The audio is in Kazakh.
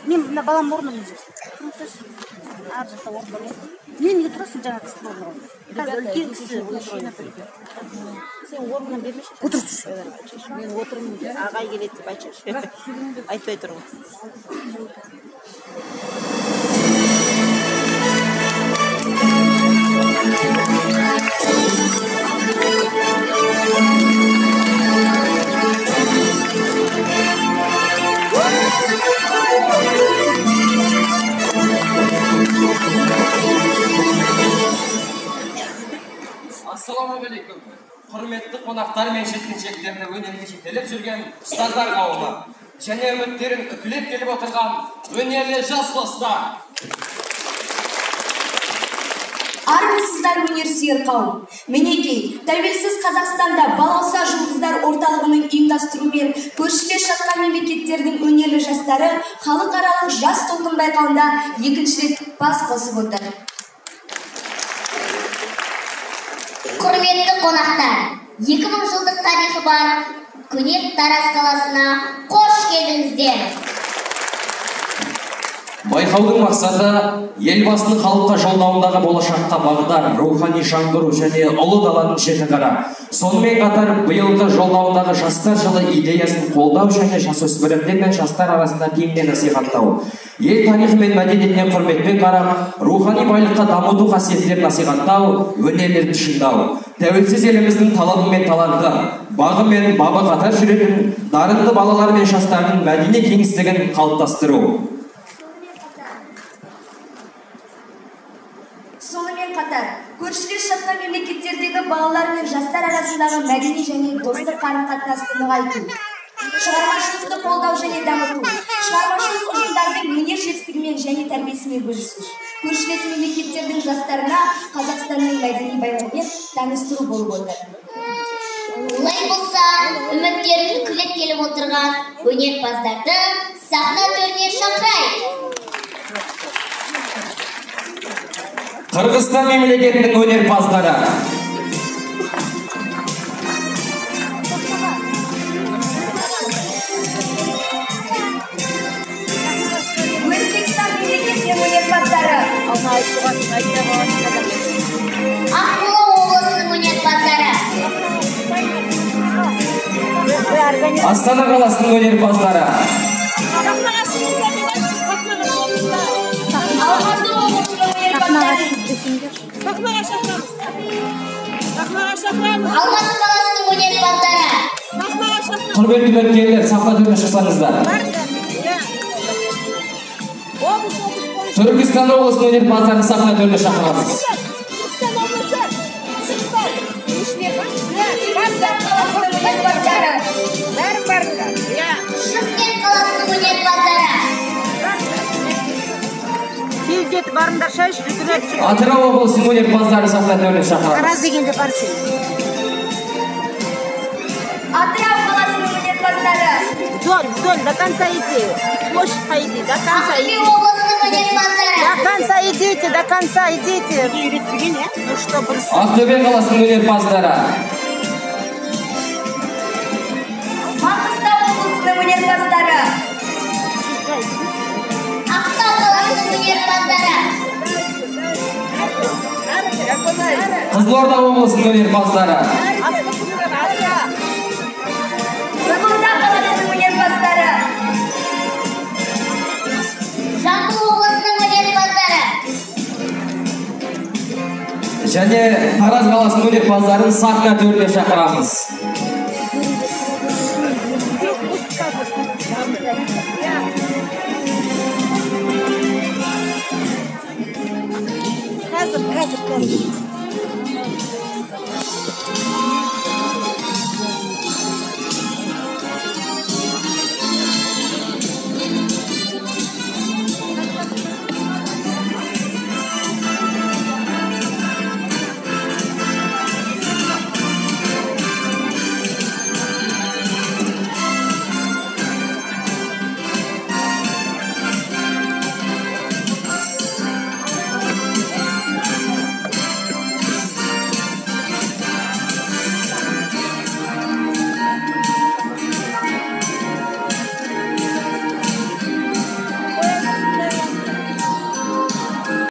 Мен мына балам орнына жүрсін. Ар жақта орын бар. Мен неге тұрасың жаңа кісі орнына? Қазір үлкен кісі машина тұрды. Сен орнынан бермеші. Отырсың. Мен отырмын. Ағай келеді деп айтшы. Айтпай тұрмын. Ассалаумағалейкум. Құрметті қонақтар мен жеткіншектерді өнерге жетелеп жүрген ұстаздар қауымы және үміттерін үкілеп келіп отырған өнерлі жас достар. Армысыздар өнерсүйер қауым. Мінекей, тәуелсіз Қазақстанда балауса жұлдыздар орталығының ұйымдастыруымен көршілес жатқан мемлекеттердің өнерлі жастары халықаралық жас толқын байқауында екінші рет бас қосып отыр. Құрметті қонақтар, 2000 жылдық тарихы бар көне Тараз қаласына қош келдіңіздер. Байқаудың мақсаты елбасының халыққа жолдауындағы болашаққа бағдар, рухани жаңғыру және ұлы даланың жеті қыры. Сонымен қатар биылғы жолдауындағы жастар жылы идеясын қолдау және жасөспірімдер мен жастар арасында кеңінен насихаттау. Ел тарихы мен мәдениетіне құрметпен қарап, рухани байлыққа дамыту қасиеттерін насихаттау, өнерлерді шыңдау. Тәуелсіз еліміздің талабы мен таланты, бағы мен бабы қатар жүретін дарынды балалар мен жастардың мәдени кеңістігін қалыптастыру. Сонымен қатар, көршілес жатқан мемлекеттердегі балалар мен жастар арасындағы мәдени және достық қарым-қатынасты нығайту, шығармашылықты қолдау және дамыту, шығармашылық ұжымдардың өнер жетістігімен және тәрбиесімен бөлісу, көршілес мемлекеттердің жастарына Қазақстанның мәдени байлығымен таныстыру болып отыр. Олай болса, үміттерін үкілеп келіп отырған өнерпаздарды сахна төріне шақырайық. Қырғызстан мемлекетінің өнерпаздары. Өзбекстан мемлекетінің өнерпаздары. Ақмола облысының өнерпаздары. Астана қаласының өнерпаздары. Алматы облысының өнерпаздары. Алматы қаласының өнерпаздары. Құрметті үміткерлер, сахна төріне шықсаңыздар. Түркістан облысының өнерпаздарын сахна төріне шақырамыз. Шымкент қаласының өнерпаздары. Тездетіп барыңдар, шай жүргізіп жүр. Атырау облысының өнерпаздары сахна төріне шақырамыз. Тараз дегенде баршы. Атырау қаласының өнерпаздары. Вдоль, до конца иди. Площадь пойди, до конца Ақтөбе иди. облысының өнерпаздары. До конца идите, до конца идите. Ну что, бросай. Ақтөбе қаласының өнерпаздары. Маңғыстау облысының өнерпаздары. Ақтау қаласының өнерпаздары. Қызылорда облысының өнерпаздары. Қызылорда қаласының өнерпаздары. Жамбыл облысының өнерпаздары. Және Тараз қаласының өнерпаздарын сахна төріне шақырамыз. Қазір.